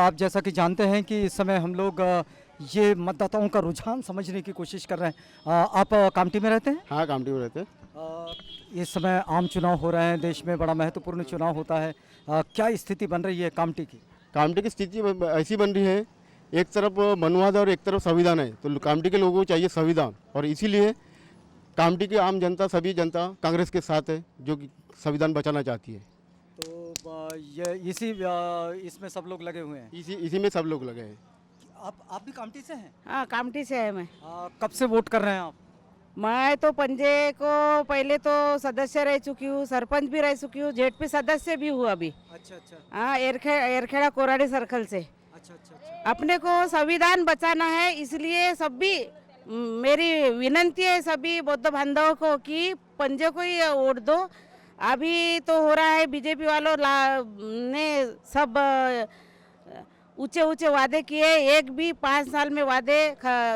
आप जैसा कि जानते हैं कि इस समय हम लोग ये मतदाताओं का रुझान समझने की कोशिश कर रहे हैं। आप कामठी में रहते हैं? हाँ, कामठी में रहते हैं। इस समय आम चुनाव हो रहे हैं, देश में बड़ा महत्वपूर्ण चुनाव होता है। क्या स्थिति बन रही है कामठी की? कामठी की स्थिति ऐसी बन रही है, एक तरफ मनुवाद और एक तरफ संविधान है, तो कामठी के लोगों को चाहिए संविधान, और इसीलिए कामठी की आम जनता, सभी जनता कांग्रेस के साथ है, जो कि संविधान बचाना चाहती है। तो ये इसमें सब लोग लगे हुए हैं। इसी में सब लोग लगे हैं। आप भी कामठी से हैं? हाँ, कामठी से है मैं। कब से वोट कर रहे हैं आप? मैं तो पंजे को पहले तो सदस्य रह चुकी हूँ, सरपंच भी रह चुकी हूँ, जेडपी सदस्य भी हूँ अभी। अच्छा अच्छा हाँ, एरखेड़ा कोराड़ी सर्कल से। अच्छा अच्छा। अपने को संविधान बचाना है, इसलिए सभी मेरी विनंती है सभी बौद्ध बांधवों को कि पंजे को ही वोट दो। अभी तो हो रहा है बीजेपी वालों ने सब ऊंचे ऊंचे वादे किए, एक भी 5 साल में वादे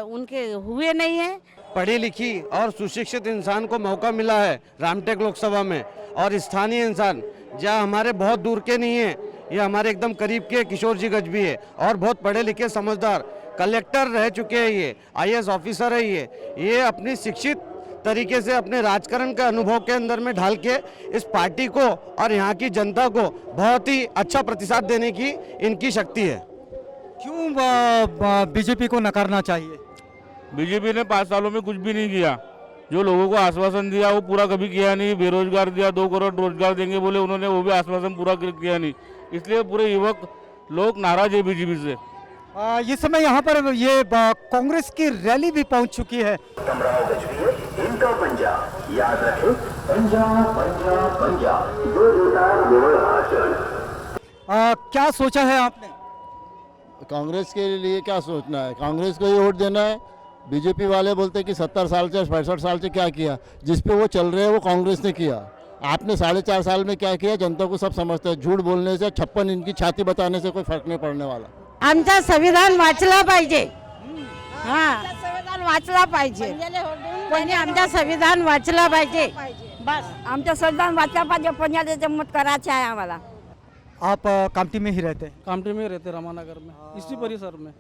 उनके हुए नहीं है। पढ़ी लिखी और सुशिक्षित इंसान को मौका मिला है रामटेक लोकसभा में, और स्थानीय इंसान जहाँ हमारे बहुत दूर के नहीं है, ये हमारे एकदम करीब के किशोर जी गजबी है, और बहुत पढ़े लिखे समझदार कलेक्टर रह चुके हैं, ये आईएएस ऑफिसर है, ये अपनी शिक्षित तरीके से अपने राजकारण के अनुभव के अंदर में ढाल के इस पार्टी को और यहाँ की जनता को बहुत ही अच्छा प्रतिसाद देने की इनकी शक्ति है। क्यों बीजेपी को नकारना चाहिए? बीजेपी ने 5 सालों में कुछ भी नहीं किया। जो लोगों को आश्वासन दिया वो पूरा कभी किया नहीं। बेरोजगार दिया, 2 करोड़ रोजगार देंगे बोले, उन्होंने वो भी आश्वासन पूरा किया नहीं। इसलिए पूरे युवक लोग नाराज है बीजेपी से। इस समय यहाँ पर ये कांग्रेस की रैली भी पहुँच चुकी है। इनका पंजा याद रखें, पंजा पंजा पंजा, जो जूता वो भाषण। क्या सोचा है आपने? कांग्रेस के लिए क्या सोचना है, कांग्रेस को ही वोट देना है। बीजेपी वाले बोलते हैं कि 70 साल से 65 साल से क्या किया, जिस पे वो चल रहे हैं वो कांग्रेस ने किया। आपने 4.5 साल में क्या किया, जनता को सब समझते हैं। झूठ बोलने से, 56 इंच की छाती बताने से कोई फर्क नहीं पड़ने वाला। आमचा संविधान वाचला पाहिजे। हाँ, संविधान वाचला पाहिजे, पण आमचा संविधान वाचला पाहिजे। बस आमचं संविधान वाचला पाहिजे, पंजाला मत करायचे आहे आम्हाला। आप कामठी में ही रहते हैं? कामठी में रहते, रामानगर में, इसी परिसर में।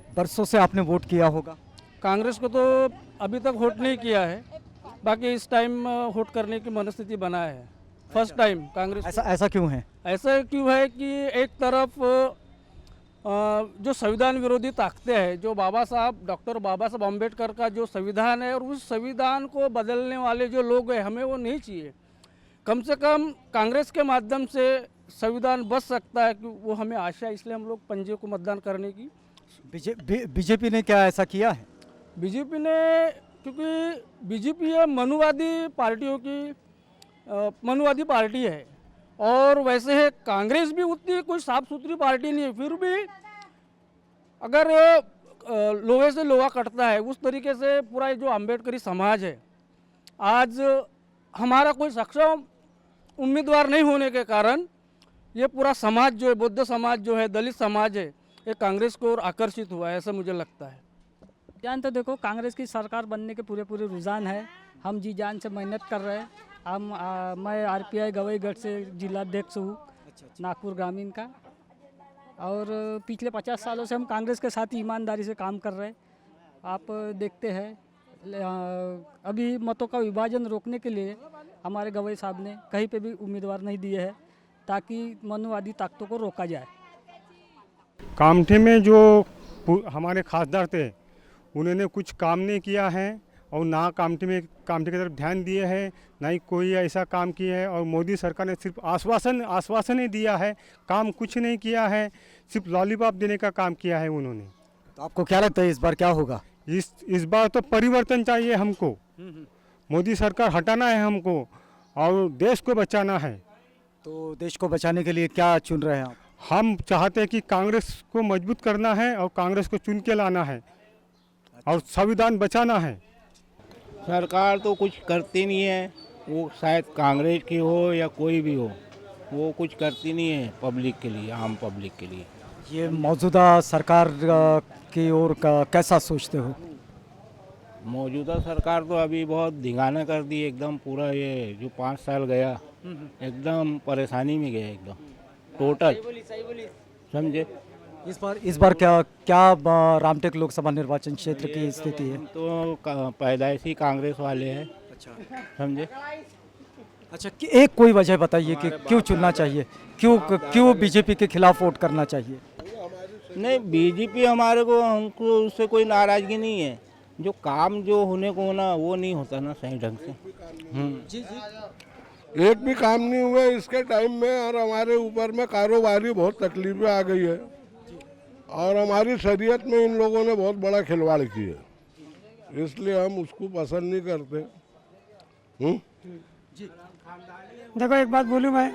बरसों से आपने वोट किया होगा। कांग्रेस को तो अभी तक वोट नहीं किया है, बाकी इस टाइम वोट करने की मनस्थिति बना है। First time Congress. ऐसा क्यों है? ऐसा क्यों है कि एक तरफ जो संविधान विरोधी ताकतें हैं, जो डॉक्टर बाबा साहब अम्बेडकर का जो संविधान है, और उस संविधान को बदलने वाले जो लोग हैं, हमें वो नहीं चाहिए। कम से कम कांग्रेस के माध्यम से संविधान बच सकता है, कि वो हमें आशा है, इसलिए हम लोग पंजे को मतदान करने की। बीजेपी ने क्या ऐसा किया है? बीजेपी ने, क्योंकि बीजेपी है मनुवादी पार्टियों की मनुवादी पार्टी है, और वैसे है कांग्रेस भी उतनी कोई साफ सुथरी पार्टी नहीं है। फिर भी अगर लोहे से लोहा कटता है, उस तरीके से पूरा जो अम्बेडकरी समाज है, आज हमारा कोई सक्षम उम्मीदवार नहीं होने के कारण ये पूरा समाज जो है, बौद्ध समाज जो है, दलित समाज है, ये कांग्रेस को और आकर्षित हुआ है, ऐसा मुझे लगता है। जान तो देखो, कांग्रेस की सरकार बनने के पूरे रुझान है। हम जी जान से मेहनत कर रहे हैं। मैं आरपीआई गवईगढ़ से जिलाध्यक्ष हूँ, नागपुर ग्रामीण का, और पिछले 50 सालों से हम कांग्रेस के साथ ईमानदारी से काम कर रहे हैं। आप देखते हैं, अभी मतों का विभाजन रोकने के लिए हमारे गवई साहब ने कहीं पे भी उम्मीदवार नहीं दिए हैं, ताकि मनुवादी ताकतों को रोका जाए। कामठी में जो हमारे खासदार थे, उन्होंने कुछ काम नहीं किया है, और ना कामठी की तरफ ध्यान दिए हैं, ना ही कोई ऐसा काम किया है। और मोदी सरकार ने सिर्फ आश्वासन ही दिया है, काम कुछ नहीं किया है, सिर्फ लॉलीपॉप देने का काम किया है उन्होंने। तो आपको क्या लगता है इस बार क्या होगा? इस बार तो परिवर्तन चाहिए हमको। मोदी सरकार हटाना है हमको, और देश को बचाना है। तो देश को बचाने के लिए क्या चुन रहे हैं आप? हम चाहते हैं कि कांग्रेस को मजबूत करना है, और कांग्रेस को चुन के लाना है, और संविधान बचाना है। सरकार तो कुछ करती नहीं है, वो शायद कांग्रेस की हो या कोई भी हो, वो कुछ करती नहीं है पब्लिक के लिए, आम पब्लिक के लिए। ये मौजूदा सरकार की ओर कैसा सोचते हो? मौजूदा सरकार तो अभी बहुत धिंगाना कर दी एकदम। पूरा ये जो 5 साल गया, एकदम परेशानी में गया, एकदम टोटल, समझे। इस बार क्या क्या रामटेक लोकसभा निर्वाचन क्षेत्र की स्थिति है? तो पैदाइशी कांग्रेस वाले हैं, समझे। अच्छा, कि एक कोई वजह बताइए कि क्यों चुनना चाहिए, क्यों बीजेपी के खिलाफ वोट करना चाहिए? नहीं, बीजेपी हमारे को, हमको उससे कोई नाराजगी नहीं है। जो काम जो होने को होना वो नहीं होता ना सही ढंग से। एक भी काम नहीं हुआ इसके टाइम में, और हमारे ऊपर में कारोबारी बहुत तकलीफें आ गई है, और हमारी शरीयत में इन लोगों ने बहुत बड़ा खिलवाड़ किया, इसलिए हम उसको पसंद नहीं करते। देखो एक बात बोलूँ मैं,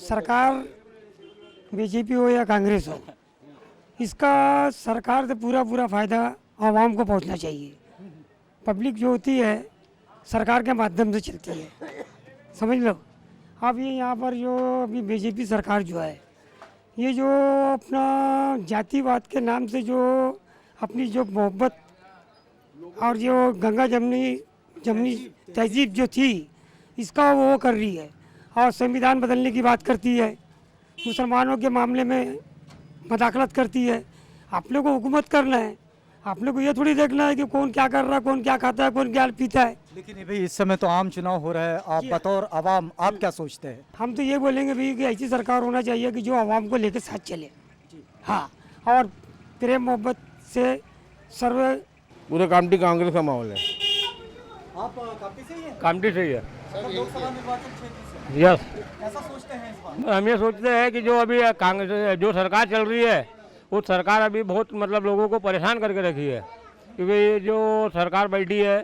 सरकार बीजेपी हो या कांग्रेस हो, इसका सरकार से पूरा फायदा आवाम को पहुंचना चाहिए। पब्लिक जो होती है सरकार के माध्यम से चलती है, समझ लो। अब ये यहाँ पर जो अभी बीजेपी सरकार जो है, ये जो अपना जातिवाद के नाम से जो अपनी जो मोहब्बत और जो गंगा जमनी तहजीब जो थी, इसका वो कर रही है, और संविधान बदलने की बात करती है, मुसलमानों के मामले में मदाखलत करती है। आप लोग को हुकूमत करना है, आप लोग को ये थोड़ी देखना है कि कौन क्या कर रहा है, कौन क्या खाता है, कौन क्या पीता है। लेकिन भाई इस समय तो आम चुनाव हो रहा है, आप बतौर आवाम आप क्या सोचते हैं? हम तो ये बोलेंगे भाई कि ऐसी सरकार होना चाहिए कि जो आवाम को लेकर साथ चले, हाँ, और प्रेम मोहब्बत से सर्व। पूरे कामटी कांग्रेस का माहौल है। आप काफी सही है, कामटी सही है। लोकसभा निर्वाचन क्षेत्र से यस, ऐसा सोचते हैं इस बार? हम ये सोचते हैं कि जो अभी कांग्रेस जो सरकार चल रही है, वो सरकार अभी बहुत मतलब लोगों को परेशान करके रखी है, क्योंकि ये जो सरकार बैठी है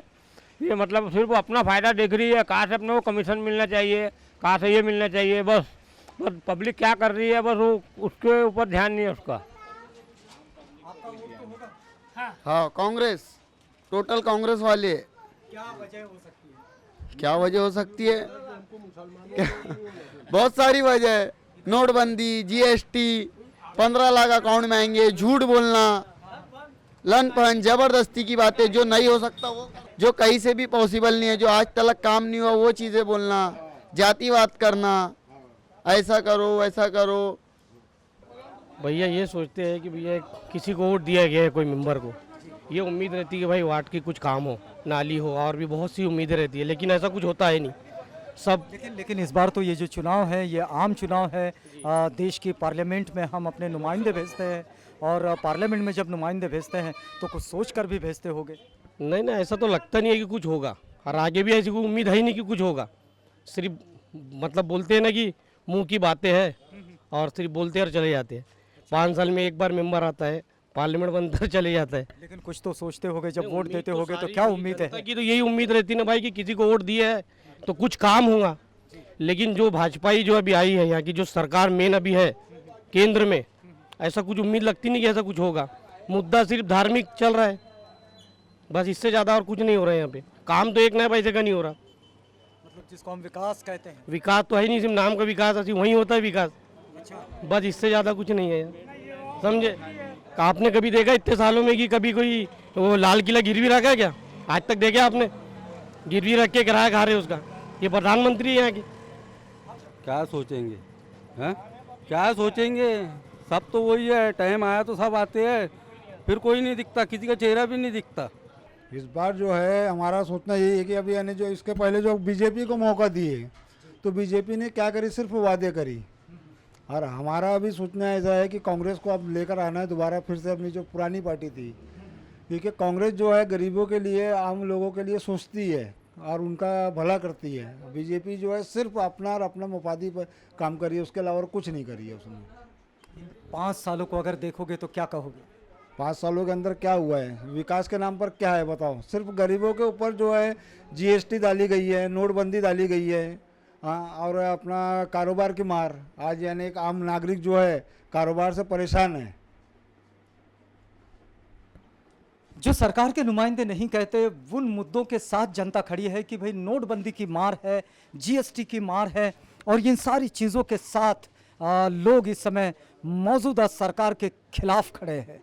ये मतलब सिर्फ अपना फ़ायदा देख रही है। कहाँ से अपने को कमीशन मिलना चाहिए, कहाँ से ये मिलना चाहिए, बस पब्लिक क्या कर रही है बस वो उसके ऊपर ध्यान नहीं है उसका। हाँ, कांग्रेस, टोटल कांग्रेस वाले। क्या वजह हो सकती है? क्या वजह हो सकती है? बहुत सारी वजह है। नोटबंदी, जीएसटी, 15 लाख अकाउंट में आएंगे, झूठ बोलना, लनपन, जबरदस्ती की बातें, जो नहीं हो सकता वो, जो कहीं से भी पॉसिबल नहीं है, जो आज तक काम नहीं हुआ वो चीज़ें बोलना, जातिवाद करना, ऐसा करो वैसा करो। भैया ये सोचते हैं कि भैया किसी को वोट दिया गया है कोई मेंबर को, ये उम्मीद रहती है कि भाई वार्ड की कुछ काम हो, नाली हो, और भी बहुत सी उम्मीदें रहती है, लेकिन ऐसा कुछ होता है नहीं सब। लेकिन इस बार तो ये जो चुनाव है ये आम चुनाव है। देश की पार्लियामेंट में हम अपने नुमाइंदे भेजते हैं, और पार्लियामेंट में जब नुमाइंदे भेजते हैं तो कुछ सोच कर भी भेजते होंगे। नहीं नहीं, ऐसा तो लगता नहीं है कि कुछ होगा, और आगे भी ऐसी कोई उम्मीद है ही नहीं कि कुछ होगा। सिर्फ मतलब बोलते हैं ना कि मुंह की बातें हैं, और सिर्फ बोलते हैं और चले जाते हैं। 5 साल में एक बार मेंबर आता है, पार्लियामेंट बनता चले जाता है। लेकिन कुछ तो सोचते होगे, जब वोट देते होगे तो क्या उम्मीद है? कि तो यही उम्मीद रहती है ना भाई कि किसी को वोट दिया है तो कुछ काम होगा। लेकिन जो भाजपाई जो अभी आई है, यहाँ की जो सरकार मेन अभी है केंद्र में, ऐसा कुछ उम्मीद लगती नहीं कि ऐसा कुछ होगा। मुद्दा सिर्फ धार्मिक चल रहा है, बस इससे ज़्यादा और कुछ नहीं हो रहा है यहाँ पे। काम तो एक नया पैसे का नहीं हो रहा, मतलब जिसको हम विकास कहते हैं। विकास तो है नहीं, सिर्फ नाम का विकास, ऐसी वहीं होता है विकास, बस इससे ज़्यादा कुछ नहीं है यार, समझे। आपने कभी देखा इतने सालों में कि कभी कोई वो लाल किला गिरवी रखा है क्या? आज तक देखा आपने? गिरवी रख के किराया खा रहे उसका। ये प्रधानमंत्री है यहाँ के। क्या सोचेंगे हैं? क्या सोचेंगे? सब तो वही है, टाइम आया तो सब आते हैं, फिर कोई नहीं दिखता, किसी का चेहरा भी नहीं दिखता। इस बार जो है हमारा सोचना यही है कि अभी यानी जो इसके पहले जो बीजेपी को मौका दिए, तो बीजेपी ने क्या करी, सिर्फ वादे करी। और हमारा अभी सोचना ऐसा है कि कांग्रेस को अब लेकर आना है दोबारा फिर से अपनी जो पुरानी पार्टी थी, क्योंकि कांग्रेस जो है गरीबों के लिए, आम लोगों के लिए सोचती है और उनका भला करती है। बीजेपी जो है सिर्फ अपना और अपना मुफादी पर काम करी है, उसके अलावा और कुछ नहीं करी है उसने। 5 सालों को अगर देखोगे तो क्या कहोगे? 5 सालों के अंदर क्या हुआ है? विकास के नाम पर क्या है बताओ? सिर्फ गरीबों के ऊपर जो है जीएसटी डाली गई है, नोटबंदी डाली गई है, हाँ, और अपना कारोबार की मार। आज यानी एक आम नागरिक जो है कारोबार से परेशान है। जो सरकार के नुमाइंदे नहीं कहते, उन मुद्दों के साथ जनता खड़ी है कि भाई नोटबंदी की मार है, जीएसटी की मार है, और इन सारी चीज़ों के साथ लोग इस समय मौजूदा सरकार के खिलाफ खड़े हैं।